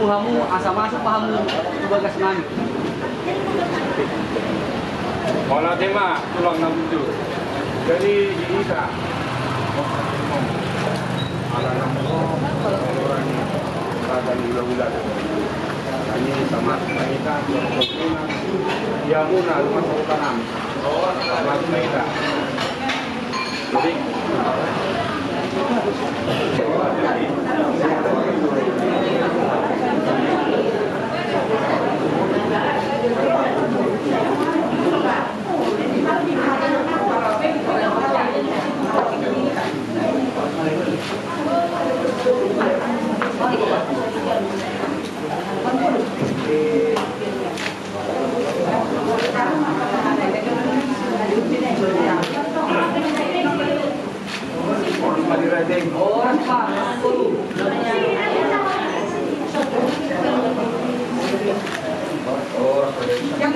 hamu asa masuk pahamu tugas nami. Olah tema tulang 67. Jadi diisa. Ala namu orang ada ulah-ulah. Ini sama kita ya muna rumah tanam. Sama kita. Jadi Orang Pak. Yang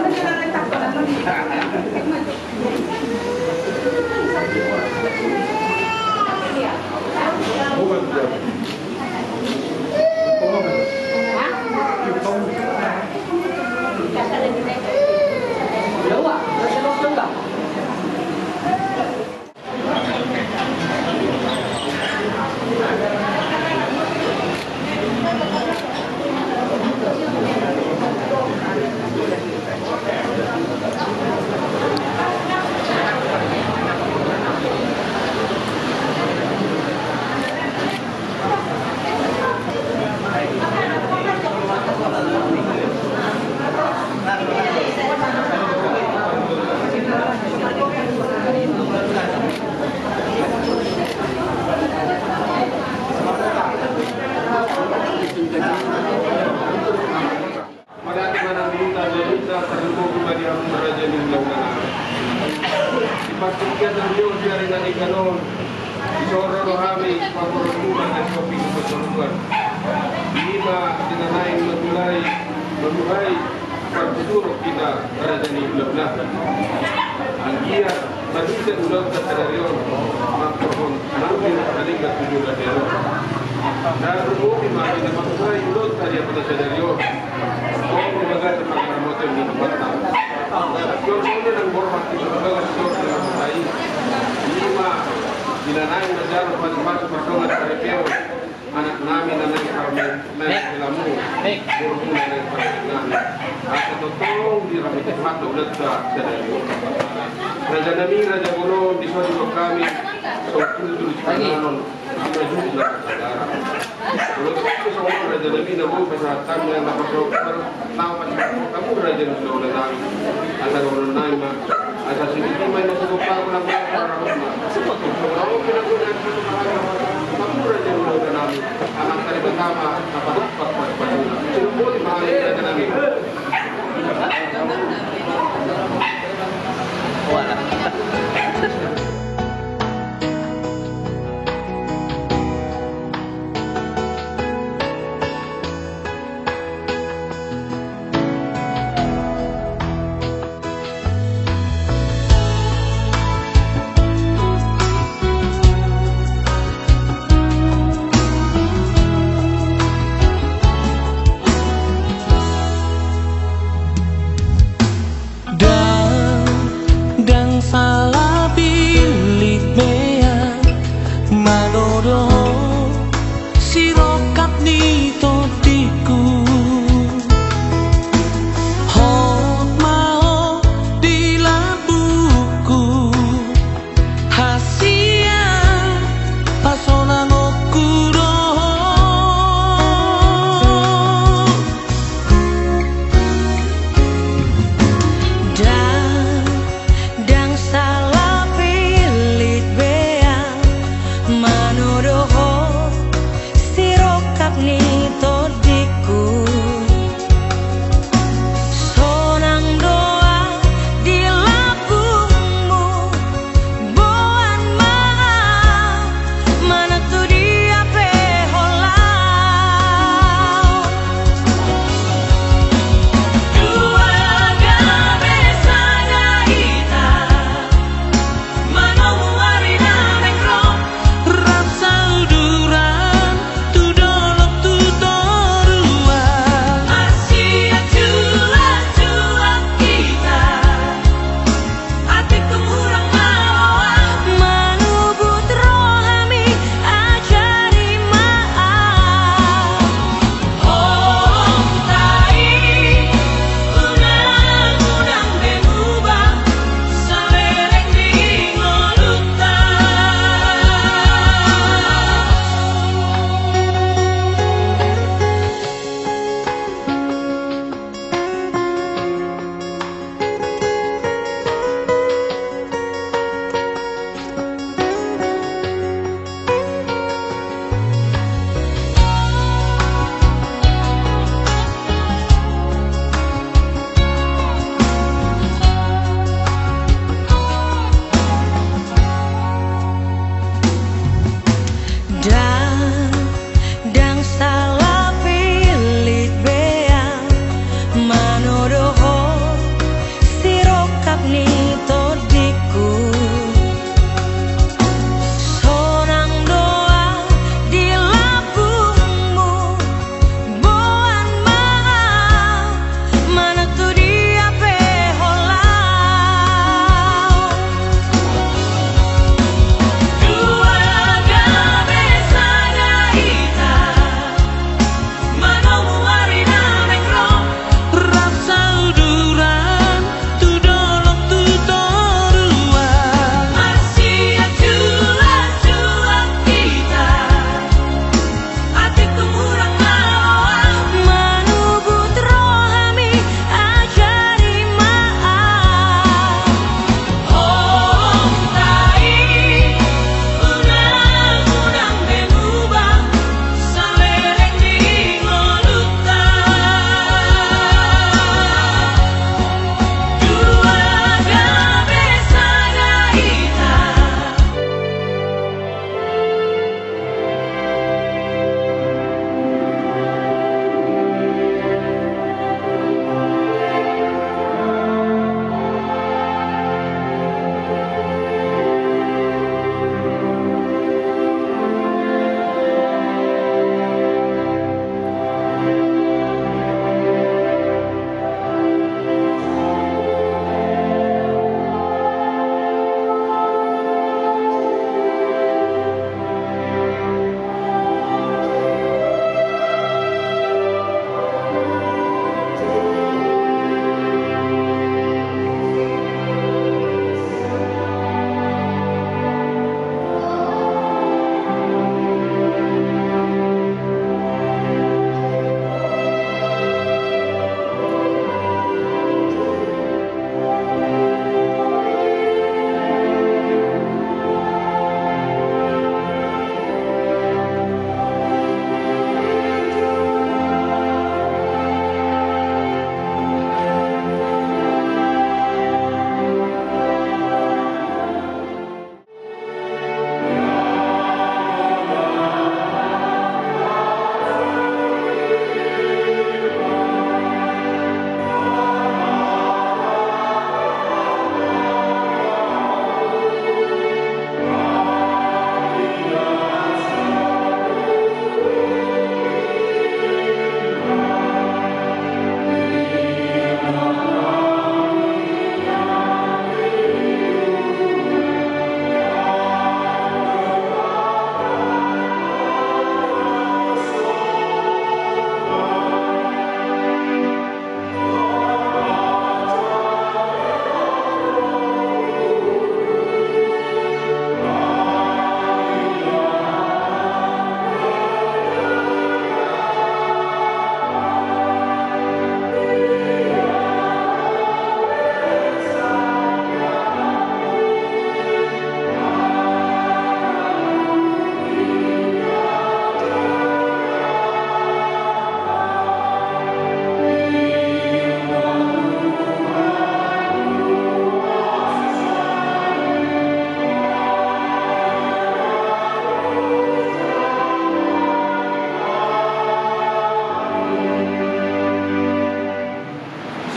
Dipastikan beliau jaringan ikanon Isoro rohami pamorumunan dan kopi keperluan lima dinanain memulai pertuturuk kita kerajaan iblah Angkia berbisa ulang kesadaran makrohon nampil meningkat tujuh gadero dan berhubungi makin memulai ulang karya pada kesadaran lembaga tempat motor di tempatnya Kemudian dan hormat di lembaga sosial dalam bersaing lima dinanain menjaga masing-masing perkembangan karepeo anak nami nanai karmen naik kelamu burung naik perkembangan atau tolong dirami tempat ulat sadario Raja Nami Raja Gono di suatu kami suatu tulis kanon kita juga saudara kalau itu semua Raja Nami namu kesehatan yang dapat dokter tahu kamu Raja Nami oleh nami ada orang lain mah ada sedikit main cukup tahu nak orang semua kalau kita guna kamu Raja Nami oleh nami anak dari pertama dapat dapat pada cukup mahal Raja Nami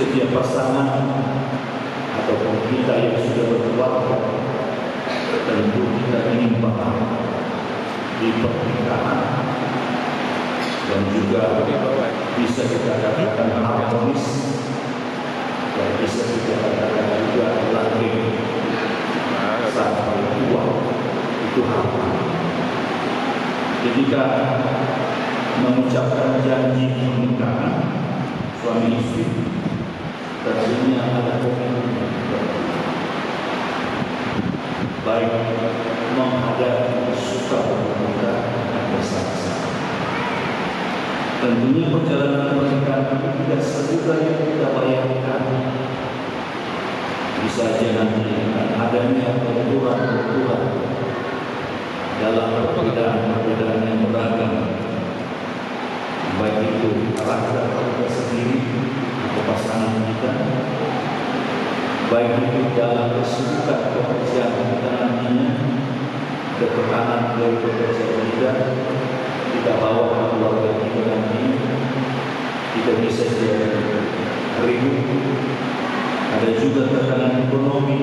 setiap pasangan ataupun kita yang sudah berkeluarga tentu kita ingin paham di pernikahan dan juga bisa kita katakan harmonis dan bisa kita katakan juga langgeng saat tua itu harapan. Ketika mengucapkan janji pernikahan suami istri tentunya ada komitmen baik menghadapi suka berduka dan bersama-sama. Tentunya perjalanan pernikahan itu tidak semudah yang kita bayangkan. Bisa saja nanti adanya benturan-benturan dalam perbedaan-perbedaan yang beragam, baik itu karakter kita sendiri atau pasangan kita, baik itu dalam kesibukan pekerjaan kita nantinya, ketekanan dari pekerjaan kita bawa ke keluarga kita nanti, kita bisa jadi ribut. Ada juga tekanan ekonomi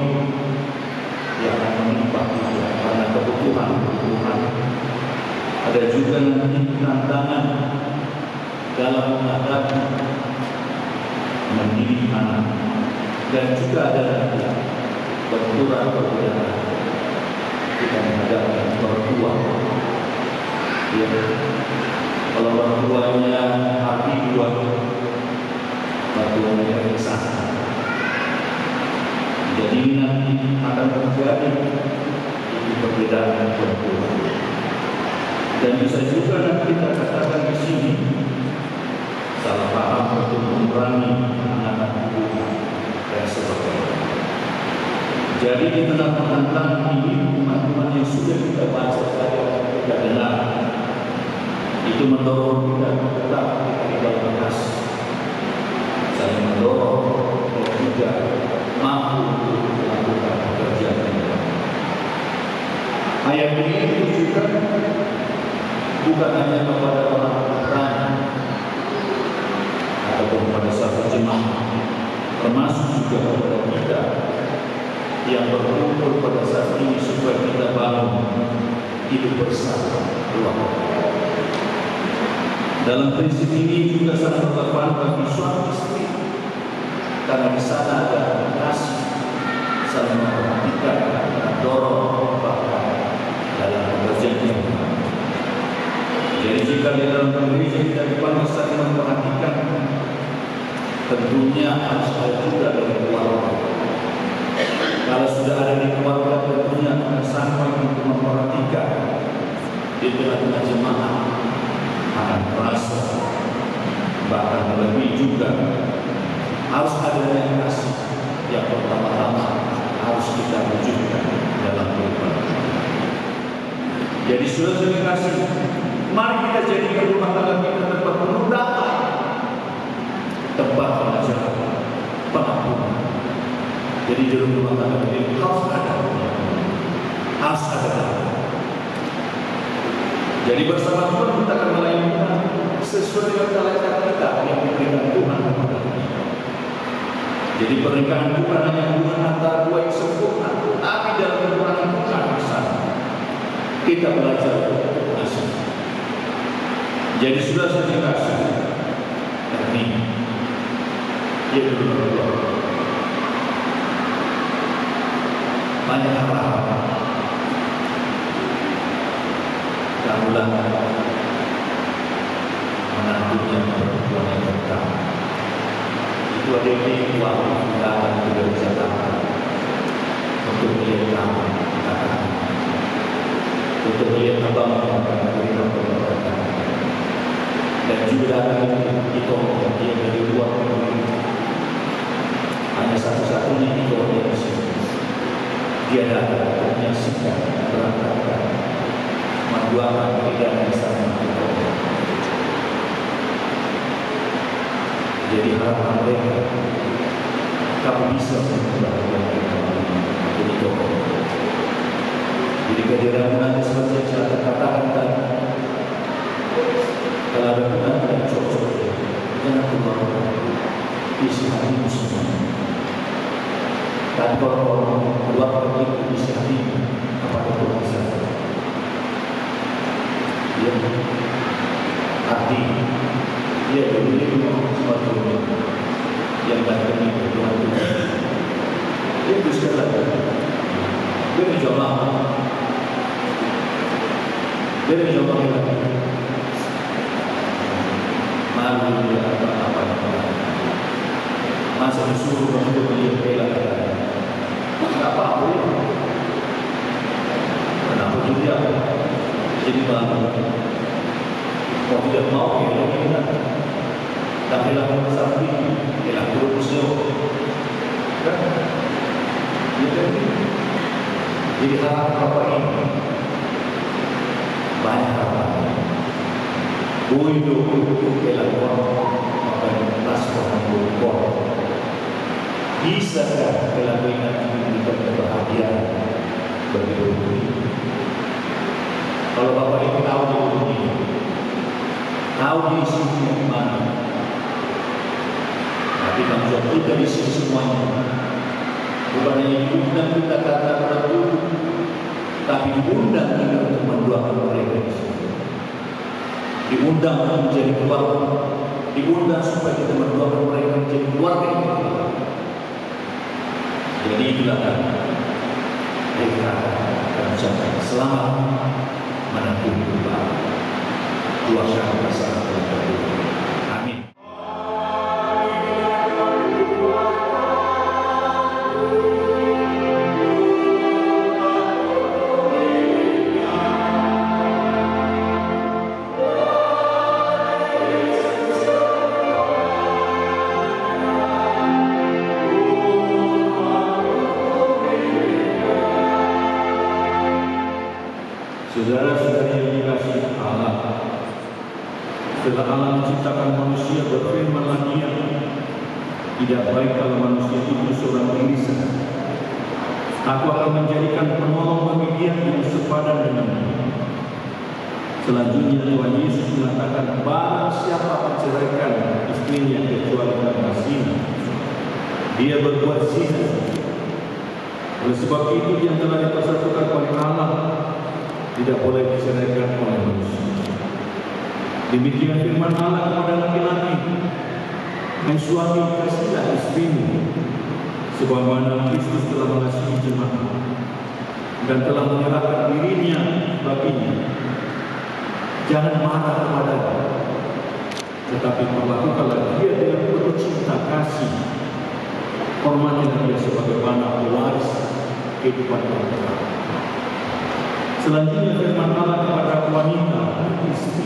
yang akan menimpa kita karena kebutuhan. Ada juga nanti tantangan dalam menghadapi mendidik anak, dan juga ada benturan perbedaan kita menghadapi orang tua. Ya, kalau orang tuanya hati dua, orang tuanya risah. Jadi nanti akan terjadi perbedaan benturan. Dan bisa juga nanti kita katakan di sini salah paham untuk mengurangi anak-anak hubungan dan sebagainya. Jadi di tengah penantang ini, teman-teman yang sudah kita baca saja kita dengar, itu mendorong kita tetap di dalam kasih, saling mendorong dan juga mampu untuk melakukan pekerjaan kita. Ayat ini ditujukan bukan hanya kepada orang bertanya ataupun kepada sahabat jemaah, termasuk juga kepada kita yang berkumpul pada saat ini supaya kita bangun hidup bersama keluarga. Dalam prinsip ini juga sangat relevan bagi suami istri, karena di sana ada kasih, saling memperhatikan, dorong, bahkan dalam pekerjaan. Jadi jika di dalam gereja kita dipanggil saling memperhatikan, tentunya harus ada juga dari keluarga. Kalau sudah ada di keluarga, tentunya akan sampai untuk memperhatikan di tengah-tengah jemaah akan merasa, bahkan lebih juga harus ada yang kasih yang pertama-tama harus kita wujudkan dalam kehidupan. Jadi sudah kasih, mari kita jadikan rumah tangga kita tempat penuh damai, tempat pengajaran, pengampunan. Jadi di rumah tangga ini harus ada damai. Jadi bersama Tuhan kita akan melayani sesuai dengan kelayakan kita yang diberikan Tuhan kepada kita. Jadi pernikahan bukan hanya hubungan antara dua yang sempurna, tapi dalam hubungan Tuhan bersama kita belajar untuk kasih. Jadi sudah saya kasih ini yang kedua, banyak harapan kamulah menantunya perempuan yang pertama. Itu ada ini waktu kita akan juga bisa tahu untuk melihat kamu, untuk melihat abang yang akan memberikan pengorbanan, dan juga akan itu dia dari luar negeri. Hanya satu-satunya itu yang di sini. Dia datang menyaksikan, berangkatkan, membuatkan pilihan yang sama. Jadi harapan mereka, kamu bisa membahagiakan kita. Jadi kehadiran nanti seperti yang saya katakan tadi, kalau ada benar dan cocok, jangan keluar. isi hatimu semua. Dan kalau keluar begitu isi hatimu kepada Tuhan saja. Dia hati, dia berdiri suatu yang datang itu Tuhan Tuhan. Dia bisa lagi. Dia mencoba. Dia mencoba lagi. Malu dia apa? Masa disuruh untuk dia bela apa boleh? Kenapa dia jadi malu? Mau tidak mau dia lakukan. Tapi lakukan sapi, dia lakukan musuh. Jadi harapan apa ini? Banyak harapan. Buido kelakuan akan transform berubah. Bisakah kelakuan itu memberikan kebahagiaan bagi dunia? Kalau Bapak ini tahu di dunia, tahu di sini di mana, tapi tanggung jawab kita di sini semuanya. Bukan hanya diundang kita kata berdua, tapi diundang kita untuk mendoakan mereka di sini. Diundang menjadi keluarga, diundang supaya kita mendoakan mereka menjadi keluarga kita. Jadi itulah mereka mengucapkan selamat menanti dua syarat besar. Amin. Saudara-saudari yang dikasihi Allah, setelah Allah menciptakan manusia berfirmanlah Dia, tidak baik kalau manusia itu seorang diri saja. Aku akan menjadikan penolong bagi dia yang sepadan dengannya. Selanjutnya Tuhan Yesus mengatakan, barang siapa menceraikan istrinya kecuali karena zina, dia berbuat zina. Oleh sebab itu yang telah dipersatukan oleh Allah tidak boleh diceraikan oleh manusia. Demikian firman Allah kepada laki-laki, hai suami, kasihilah istrimu, sebagaimana Kristus telah mengasihi jemaat dan telah menyerahkan dirinya baginya. Jangan marah kepadanya, tetapi perlakukanlah dia dengan penuh cinta kasih. Hormatilah dia sebagaimana pewaris kehidupan kita. Selanjutnya firman Allah kepada wanita, istri,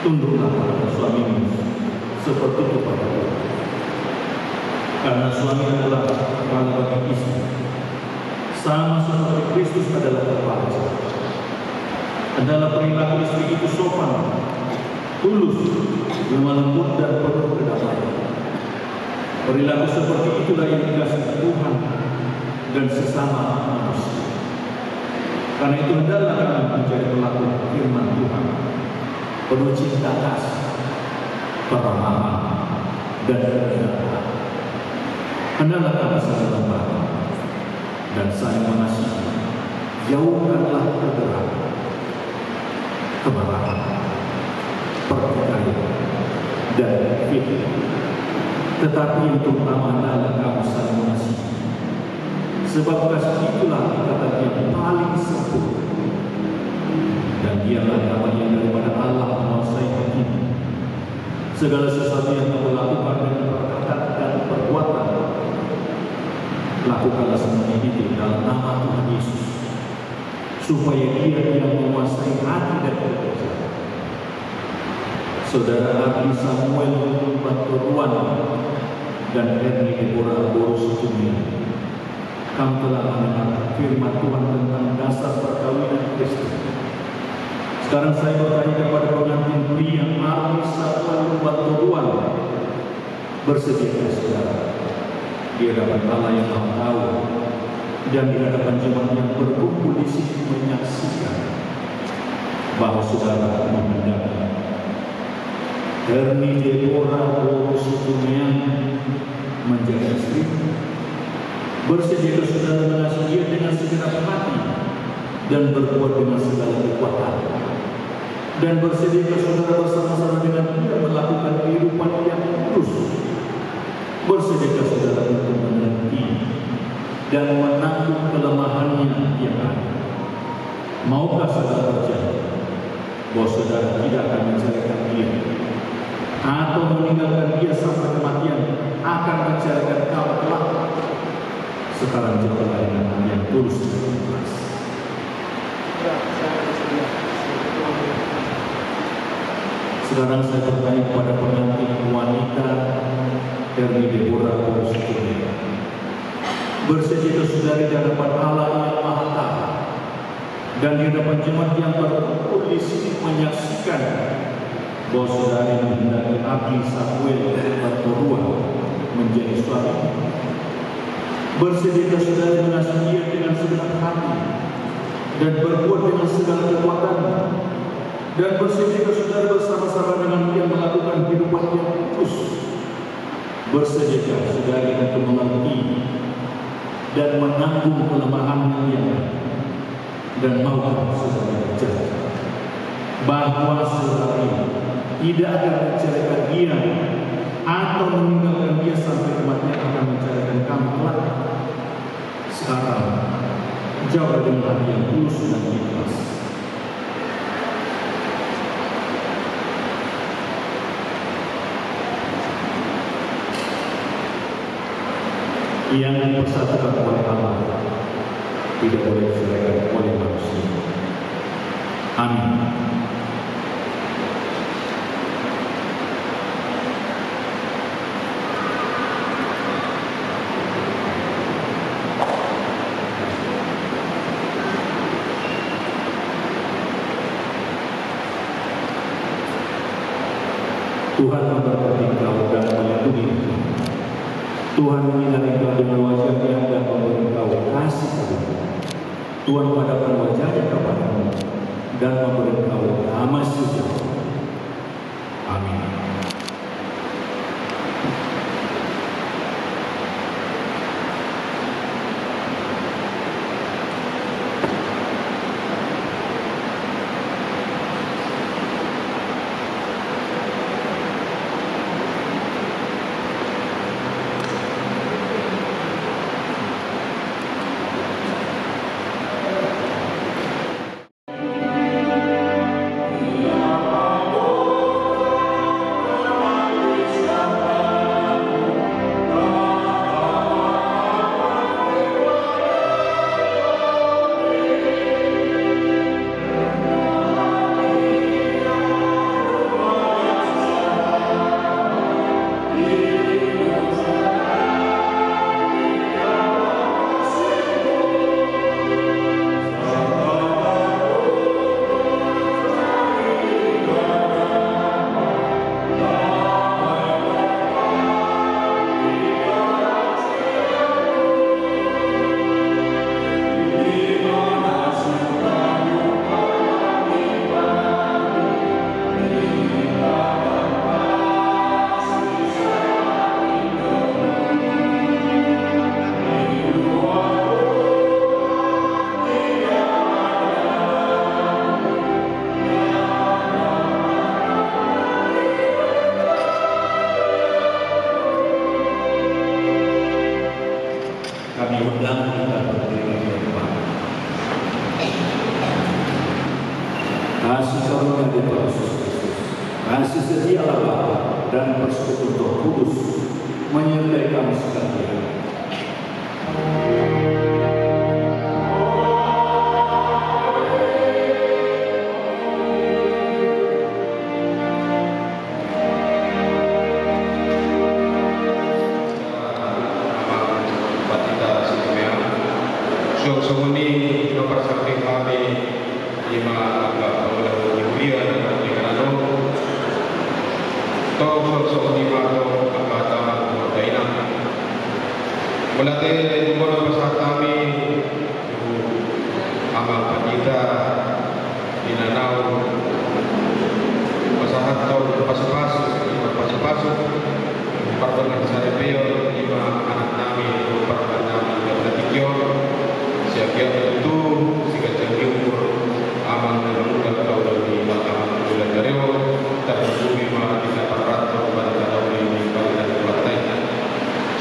tunduklah kepada suamimu seperti kepada Tuhan. Karena suami adalah kepala bagi istri, sama seperti Kristus adalah kepala. Adalah perilaku istri itu sopan, tulus, lemah lembut dan penuh kedamaian. Perilaku seperti itulah yang dikasihi Tuhan dan sesama manusia. Karena itu hendaklah kami menjadi pelaku firman Tuhan, penuh cinta kasih, keramahan, dan kerendahan. Hendaklah kami saling membantu dan saling mengasihi. Jauhkanlah kegerahan, kemarahan, pertikaian, dan fitnah. Tetapi yang terutama adalah kamu saling mengasihi. Sebab kasih itulah ikatan yang paling sempurna, dan dialah damai yang daripada Allah menguasai hati. Segala sesuatu yang kamu lakukan dengan perkataan dan perbuatan, lakukanlah semuanya itu dalam nama Tuhan Yesus, supaya Dia yang menguasai hati dan pekerjaan. Saudara Abi Samuel Baturuan dan Ernie Deborah Borus Jumia, kamu telah mendengar firman Tuhan tentang dasar perkawinan Kristen. Sekarang saya bertanya kepada pengantin pria Abi Samuel Baturuan, bersediakah saudara di hadapan Allah yang Maha Tahu dan di hadapan jemaat yang berkumpul di sini menyaksikan bahwa saudara menghendaki Herni Deborah Borusutumean menjadi istri. Bersedia saudara mengasihi dia dengan segenap hati dan berbuat dengan segala kekuatan. Dan bersedia saudara bersama-sama dengan dia melakukan kehidupan yang kudus. Bersedia saudara untuk mengerti dan menanggung kelemahannya yang ada. Maukah saudara berjanji bahwa saudara tidak akan menceraikan dia atau meninggalkan dia sampai kematian, akan menceraikan kamu kelak? Sekarang jawablah dengan hati yang tulus dan ikhlas. Sekarang saya bertanya kepada pengantin wanita Herni Deborah Borusutumean. Bersedia saudari di hadapan Allah yang Maha Taala dan di hadapan jemaat yang berkumpul di sini menyaksikan bahwa saudari menghendaki Abdi Samuel Batorua menjadi suami. Bersedia saudari mengasihi dia dengan segenap hati dan berbuat dengan segala kekuatan, dan bersedia saudari bersama-sama dengan dia melakukan kehidupan yang kudus. Bersedia saudari untuk mengerti dan menanggung kelemahan yang ada, dan maukah saudari berjanji bahwa saudari tidak akan menceraikan dia atau meninggalkan dia sampai kematian, akan menceraikan kamu kelak? Sekarang jawab dengan hati yang tulus dan ikhlas. Yang dipersatukan oleh Allah tidak boleh diceraikan oleh manusia. Amin. Tuhan memberkati engkau dan melindungi engkau. Tuhan menyinari engkau dengan wajah-Nya dan memberi engkau kasih karunia. Tuhan menghadapkan wajah-Nya kepadamu dan memberi engkau damai sejahtera. Amin. Kami undang kita berdiri di depan. Kasih karunia di Tuhan Yesus Kristus, kasih setia Allah dan persekutuan Roh Kudus menyertai kami sekalian. Sungguh nomor sakti kami lima agak oleh Yulia dan Nikarano. Tau sungguh baru agak berdaina. Melatih nomor besar kami amal penjita di Nanau. Masalah atau pasu-pasu, parbangan sarepeo, lima anak nami, parbangan nami, dan tikyo, siapnya itu jika jadi umur aman dan muda kau dari aman bulan darewo, terbumi mah tidak parato pada tahun ini pada partai.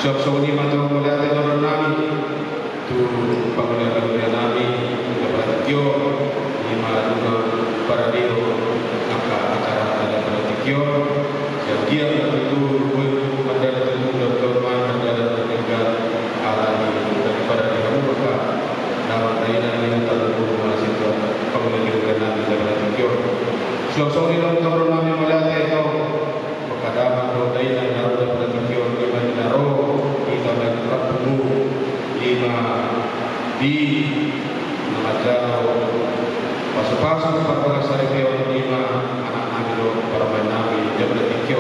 Siap ini macam melihat orang nami, tu pengelola nami, dapat tikyo, lima juga para dio, angka acara ada pada tikyo, dia itu adalah teman adalah tinggal alami daripada dia buka nama lainnya yang terlalu masih pengelola nami dapat tikyo. Siap ini orang nami melihat itu pekadaman lainnya yang dapat tikyo lima dinaro, kita bergerak penuh lima di Najaro pasu-pasu parbangan sarepeo lima anak nami lo parbangan nami dapat tikyo.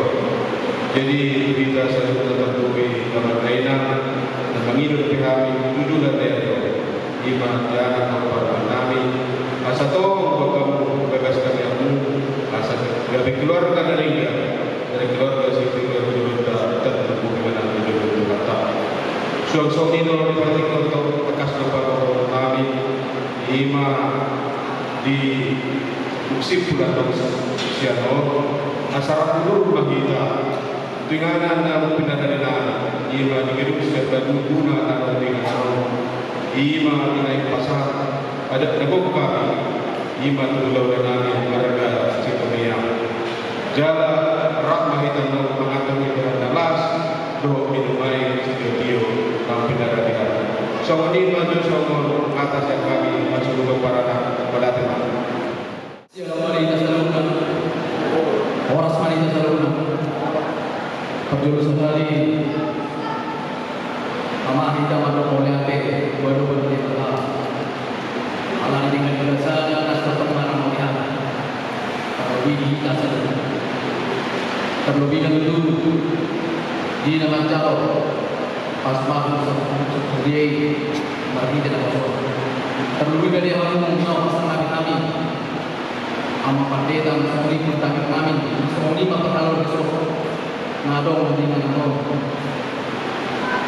Jadi kita sudah tertubi dalam layanan dan mengidur pihak tujuh dan lain lima anak parbangan nami asa to kamu bebas kami kamu asa gabi keluarga dari keluarga sipil keluarga tertubi dengan tujuh kata. Sok ini diperhatikan untuk bekas lupa kami lima di musim bulan Siano asal dulu kita dengan anda pindah dari nana lima di gedung setiap guna atau dengan lima naik pasar ada negok kami lima tulau dan nami harga situmiang jalan rahmah hitam mengatur dengan dalas do minum air studio kami pindah dari nana. So ini maju somor atas yang kami masuk ke para pelatih. Siapa wanita saluna, orang wanita saluna, perjuru sekali, ama kita mahu melihat baru berita, alam dengan kebesaran atas pertemuan melihat, terlebih kita saluna, terlebih dahulu di nama jauh. Pas masuk dia mari kita masuk. Terlebih dari orang mengenal pasangan kami, ama pandeta semua pertanyaan kami, semua masalah besok, nadong dengan nadong.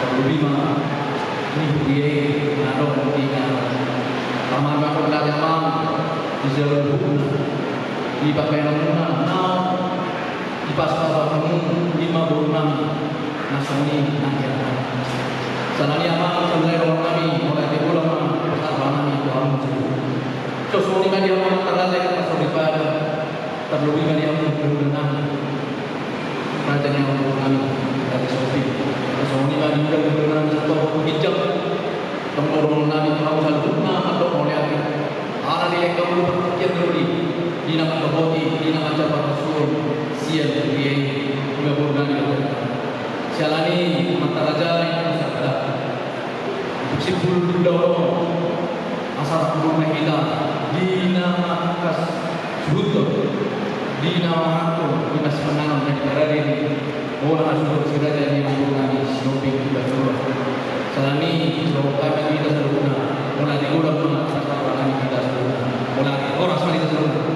Terlebih mah ini dia nadong dengan kamar makhluk dalam di jalur hukum, di pakaian rumah, di pasal kamu 56 nasoni nanti. Salani ama sebenarnya orang kami oleh di ulama persahabatan itu harus so ini kan dia mau terlalu pasal daripada terlebih kan dia mau berbenah rajanya orang kami dari sofi so ini kan dia berbenah satu hijab orang kami tahu salutna atau oleh ala dia kamu berpikir dulu di nama keboti di nama jabat rasul sial dia juga berbenah Jalani mata raja yang bersabda, Sipul Doro, asal rumah kita, di nama kas Buto, di nama aku, kita semenang dan berada orang asal sudah jadi mengurangi shopping kita semua. Jalani kami kita sempurna, mulai diulang kami kita sempurna, mulai orang semua kita sempurna.